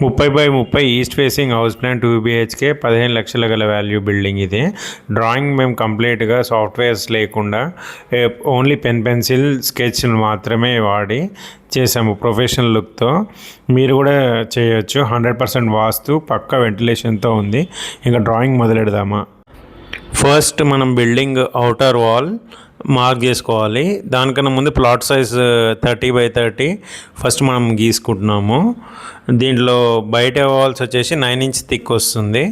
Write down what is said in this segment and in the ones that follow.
30/30 east facing house plan 2 BHK 15 లక్షల గల value building ఇది. డ్రాయింగ్ మేము కంప్లీట్గా సాఫ్ట్వేర్స్ లేకుండా ఓన్లీ పెన్సిల్ స్కెచ్ మాత్రమే వాడి చేసాము ప్రొఫెషనల్ లుక్తో. మీరు కూడా చేయొచ్చు. 100% వాస్తు పక్కా వెంటిలేషన్తో ఉంది. ఇంకా డ్రాయింగ్ మొదలెడదామా? ఫస్ట్ మనం బిల్డింగ్ అవుటర్ వాల్ మార్క్ చేసుకోవాలి. దానికన్నా ముందు ప్లాట్ సైజ్ 30/30 ఫస్ట్ మనం గీసుకుంటున్నాము. దీంట్లో బయట వాల్స్ వచ్చేసి 9 ఇంచ్ థిక్ వస్తుంది.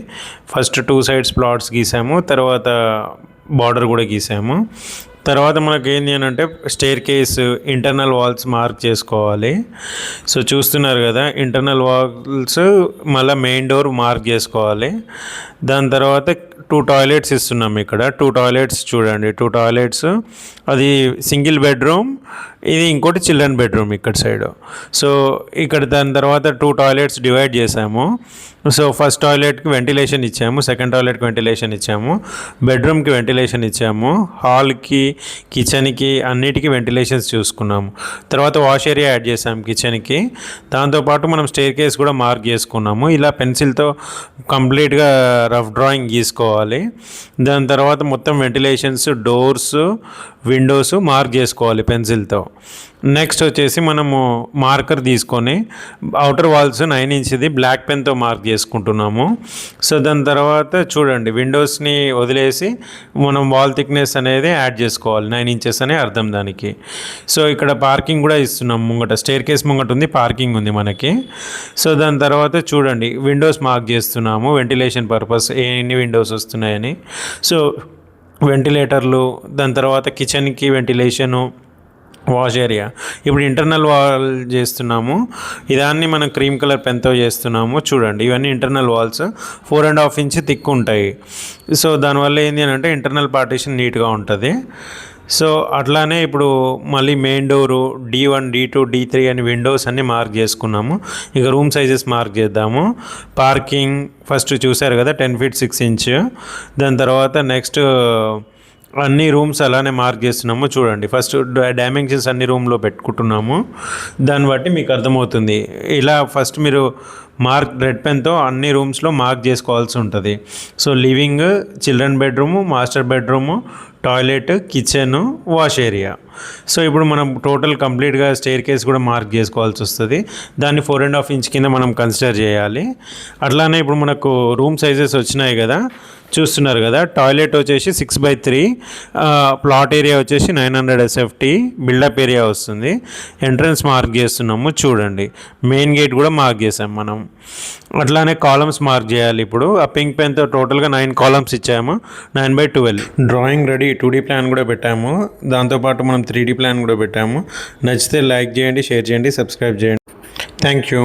ఫస్ట్ 2 సైడ్స్ ప్లాట్స్ గీసాము, తర్వాత బార్డర్ కూడా గీసాము. తర్వాత మనకు ఏంటి అని అంటే staircase internal walls mark చేసుకోవాలి. సో చూస్తున్నారు కదా, ఇంటర్నల్ వాల్స్ మళ్ళీ మెయిన్ డోర్ మార్క్ చేసుకోవాలి. దాని తర్వాత 2 టాయిలెట్స్ ఇస్తున్నాం ఇక్కడ. 2 టాయిలెట్స్ చూడండి, 2 టాయిలెట్స్. అది సింగిల్ బెడ్రూమ్, ఇది ఇంకోటి చిల్డ్రన్ బెడ్రూమ్ ఇక్కడ సైడ్. సో ఇక్కడ దాని తర్వాత 2 టాయిలెట్స్ డివైడ్ చేసాము. సో ఫస్ట్ టాయిలెట్కి వెంటిలేషన్ ఇచ్చాము, సెకండ్ టాయిలెట్కి వెంటిలేషన్ ఇచ్చాము, బెడ్రూమ్కి వెంటిలేషన్ ఇచ్చాము, హాల్కి కిచెన్కి అన్నిటికీ వెంటిలేషన్స్ చూసుకున్నాము. తర్వాత వాష్ ఏరియా యాడ్ చేసాము కిచెన్కి. దాంతోపాటు మనం స్టేర్ కేస్ కూడా మార్క్ చేసుకున్నాము. ఇలా పెన్సిల్తో కంప్లీట్గా రఫ్ డ్రాయింగ్ గీసుకోవాలి. దాని తర్వాత మొత్తం వెంటిలేషన్స్, డోర్స్, విండోస్ మార్క్ చేసుకోవాలి పెన్సిల్తో. నెక్స్ట్ వచ్చేసి మనము మార్కర్ తీసుకొని అవుటర్ వాల్స్ 9 ఇంచ్ది బ్లాక్ పెన్తో మార్క్ చేసుకుంటున్నాము. సో దాని తర్వాత చూడండి, విండోస్ని వదిలేసి మనం వాల్ థిక్నెస్ అనేది యాడ్ చేసుకోవాలి. 9 ఇంచెస్ అనే అర్థం దానికి. సో ఇక్కడ పార్కింగ్ కూడా ఇస్తున్నాం. ముంగట స్టేర్ కేస్ ముంగట ఉంది, పార్కింగ్ ఉంది మనకి. సో దాని తర్వాత చూడండి, విండోస్ మార్క్ చేస్తున్నాము వెంటిలేషన్ పర్పస్, ఎన్ని విండోస్ వస్తున్నాయని. సో వెంటిలేటర్లు, దాని తర్వాత కిచెన్కి వెంటిలేషను, వాష్ ఏరియా. ఇప్పుడు ఇంటర్నల్ వాల్ చేస్తున్నాము. ఇదాన్ని మనం క్రీమ్ కలర్ పెన్తో చేస్తున్నాము. చూడండి, ఇవన్నీ ఇంటర్నల్ వాల్స్ 4.5 ఇంచ్ థిక్ ఉంటాయి. సో దానివల్ల ఏంటి అని అంటే ఇంటర్నల్ పార్టీషన్ నీట్గా ఉంటుంది. సో అట్లానే ఇప్పుడు మళ్ళీ main door D1, D2, D3 అని విండోస్ అన్నీ మార్క్ చేసుకున్నాము. ఇక రూమ్ సైజెస్ మార్క్ చేద్దాము. పార్కింగ్ ఫస్ట్ చూశారు కదా, 10 feet 6 inch. దాని తర్వాత నెక్స్ట్ అన్ని రూమ్స్ అలానే మార్క్ చేస్తున్నాము. చూడండి, ఫస్ట్ డైమెన్షన్స్ అన్ని రూమ్లో పెట్టుకుంటున్నాము. దాన్ని బట్టి మీకు అర్థమవుతుంది. ఇలా ఫస్ట్ మీరు మార్క్ రెడ్ పెన్తో అన్ని రూమ్స్లో మార్క్ చేసుకోవాల్సి ఉంటుంది. So living, children bedroom, master bedroom, toilet, kitchen, wash area. So ఇప్పుడు మనం టోటల్ కంప్లీట్గా స్టేర్ కేస్ కూడా మార్క్ చేసుకోవాల్సి వస్తుంది. దాన్ని 4.5 ఇంచ్ కింద మనం కన్సిడర్ చేయాలి. అట్లానే ఇప్పుడు మనకు రూమ్ సైజెస్ వచ్చినాయి కదా, చూస్తున్నారు కదా. టాయిలెట్ వచ్చేసి 6/3, ప్లాట్ ఏరియా వచ్చేసి 900 SFT, బిల్డప్ ఏరియా వస్తుంది. ఎంట్రన్స్ మార్క్ చేస్తున్నాము. చూడండి, మెయిన్ గేట్ కూడా మార్క్ చేసాం మనం. అట్లానే కాలమ్స్ మార్క్ చేయాలి. ఇప్పుడు ఆ పింక్ పెన్తో టోటల్గా 9 కాలమ్స్ ఇచ్చాము. 9/12 డ్రాయింగ్ రెడీ. 2D ప్లాన్ కూడా పెట్టాము. దాంతోపాటు మనం 3D ప్లాన్ కూడా పెట్టాము. నచ్చితే లైక్ చేయండి, షేర్ చేయండి, సబ్స్క్రైబ్ చేయండి. Thank you.